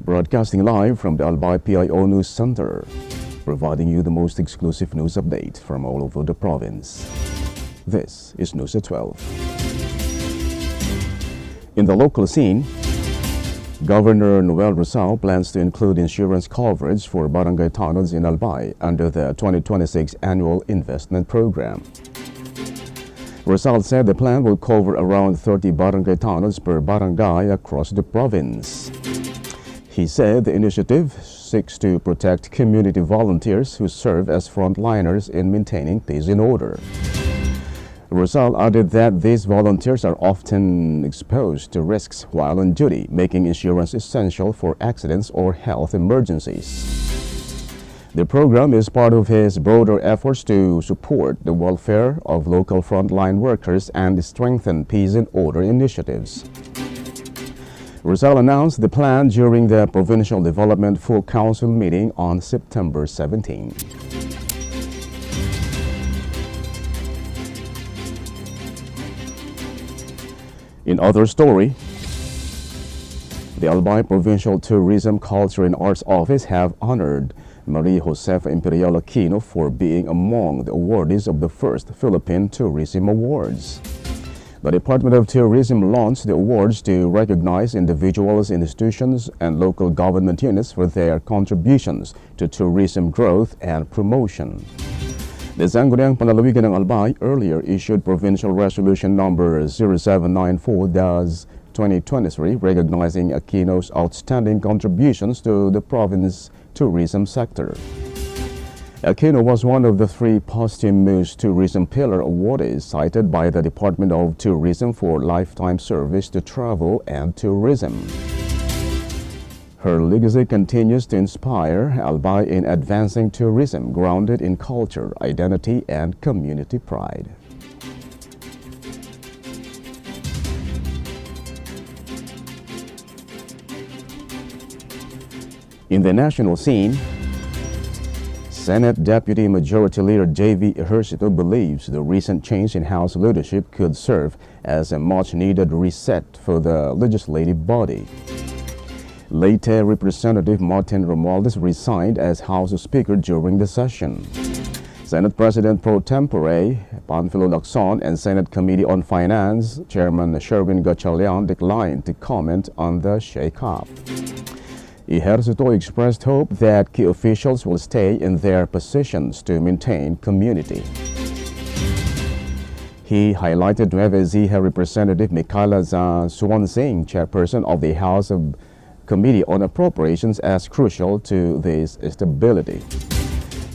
Broadcasting live from the Albay PIO News Center, providing you the most exclusive news update from all over the province. This is News at 12. In the local scene, Governor Noel Rizal plans to include insurance coverage for barangay tunnels in Albay under the 2026 Annual Investment Program. Rizal said the plan will cover around 30 barangay tunnels per barangay across the province. He said the initiative seeks to protect community volunteers who serve as frontliners in maintaining peace and order. Rizal added that these volunteers are often exposed to risks while on duty, making insurance essential for accidents or health emergencies. The program is part of his broader efforts to support the welfare of local frontline workers and strengthen peace and order initiatives. Rizal announced the plan during the Provincial Development Full Council meeting on September 17. In other story, the Albay Provincial Tourism, Culture and Arts Office have honored Maria Josefa Imperial Aquino for being among the awardees of the first Philippine Tourism Awards. The Department of Tourism launched the awards to recognize individuals, institutions, and local government units for their contributions to tourism growth and promotion. The Sangguniang Panlalawigan ng Albay earlier issued Provincial Resolution Number 0794-2023 recognizing Aquino's outstanding contributions to the province tourism sector. Aquino was one of the three posthumous Tourism Pillar awardees cited by the Department of Tourism for lifetime service to travel and tourism. Her legacy continues to inspire Albay in advancing tourism grounded in culture, identity, and community pride. In the national scene, Senate Deputy Majority Leader J.V. Ejercito believes the recent change in House leadership could serve as a much-needed reset for the legislative body. Leyte Representative Martin Romualdez resigned as House Speaker during the session. Senate President Pro Tempore Panfilo Lacson and Senate Committee on Finance Chairman Sherwin Gatchalian declined to comment on the shake-up. Ejercito expressed hope that key officials will stay in their positions to maintain community. He highlighted Nueva Ecija Representative Micaela Swansing, chairperson of the House Committee on Appropriations, as crucial to this stability.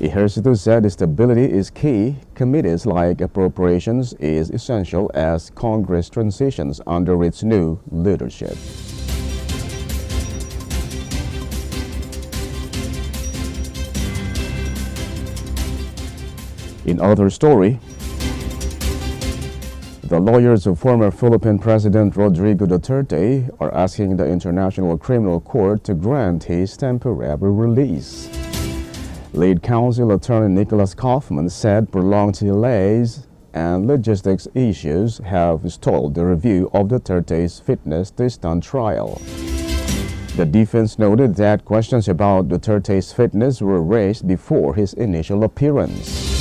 Ejercito said stability is key. Committees like Appropriations is essential as Congress transitions under its new leadership. In other story, the lawyers of former Philippine President Rodrigo Duterte are asking the International Criminal Court to grant his temporary release. Lead counsel attorney Nicholas Kaufman said prolonged delays and logistics issues have stalled the review of Duterte's fitness to stand trial. The defense noted that questions about Duterte's fitness were raised before his initial appearance.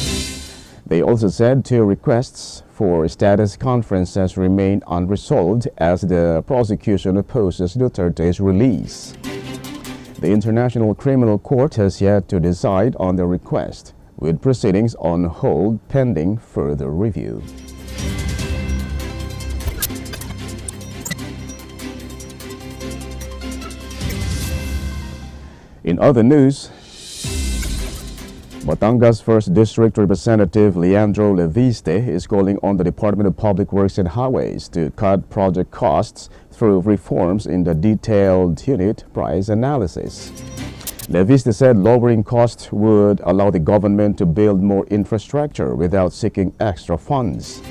They also said two requests for status conferences remain unresolved as the prosecution opposes Duterte's release. The International Criminal Court has yet to decide on the request, with proceedings on hold pending further review. In other news, Batangas 1st District Representative Leandro Leviste is calling on the Department of Public Works and Highways to cut project costs through reforms in the detailed unit price analysis. Leviste said lowering costs would allow the government to build more infrastructure without seeking extra funds.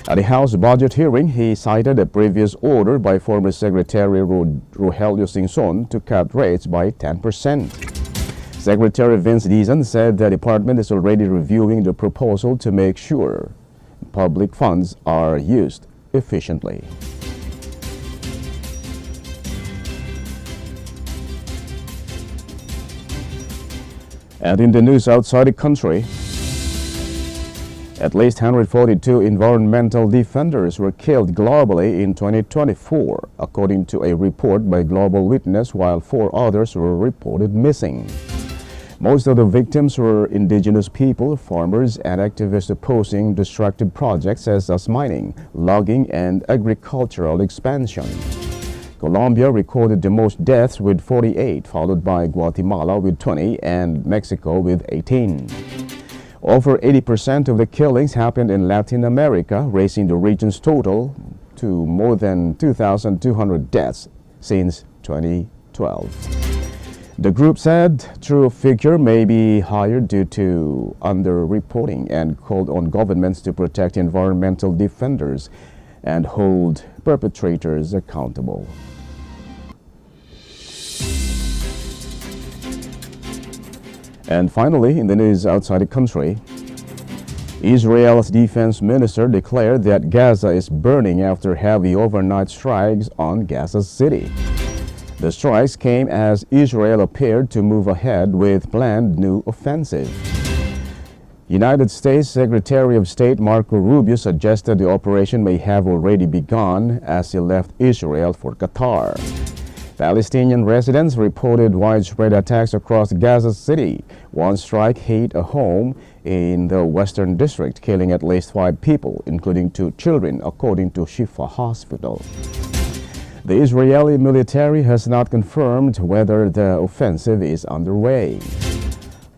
At the House budget hearing, he cited a previous order by former Secretary Rogelio Singson to cut rates by 10%. Secretary Vince Dizon said the department is already reviewing the proposal to make sure public funds are used efficiently. And in the news outside the country, at least 142 environmental defenders were killed globally in 2024, according to a report by Global Witness, while 4 others were reported missing. Most of the victims were indigenous people, farmers, and activists opposing destructive projects such as mining, logging, and agricultural expansion. Colombia recorded the most deaths with 48, followed by Guatemala with 20 and Mexico with 18. Over 80% of the killings happened in Latin America, raising the region's total to more than 2,200 deaths since 2012. The group said true figure may be higher due to underreporting and called on governments to protect environmental defenders and hold perpetrators accountable. And finally, in the news outside the country, Israel's defense minister declared that Gaza is burning after heavy overnight strikes on Gaza City. The strikes came as Israel appeared to move ahead with planned new offensive. United States Secretary of State Marco Rubio suggested the operation may have already begun as he left Israel for Qatar. Palestinian residents reported widespread attacks across Gaza City. One strike hit a home in the Western District, killing at least 5 people, including 2 children, according to Shifa Hospital. The Israeli military has not confirmed whether the offensive is underway.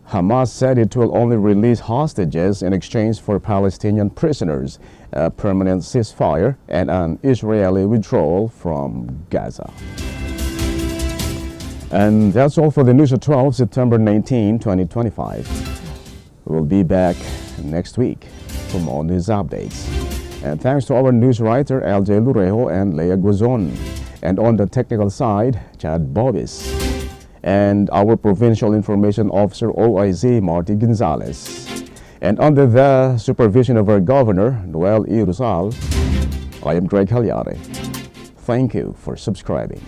Hamas said it will only release hostages in exchange for Palestinian prisoners, a permanent ceasefire, and an Israeli withdrawal from Gaza. And that's all for the News at 12, September 19, 2025. We'll be back next week for more news updates. And thanks to our news writer, Albay PIO and Leah Guazon. And on the technical side, Chad Bobis. And our Provincial Information Officer, OIZ, Marty Gonzalez. And under the supervision of our Governor, Noel E. Rizal, I am Greg Hallare. Thank you for subscribing.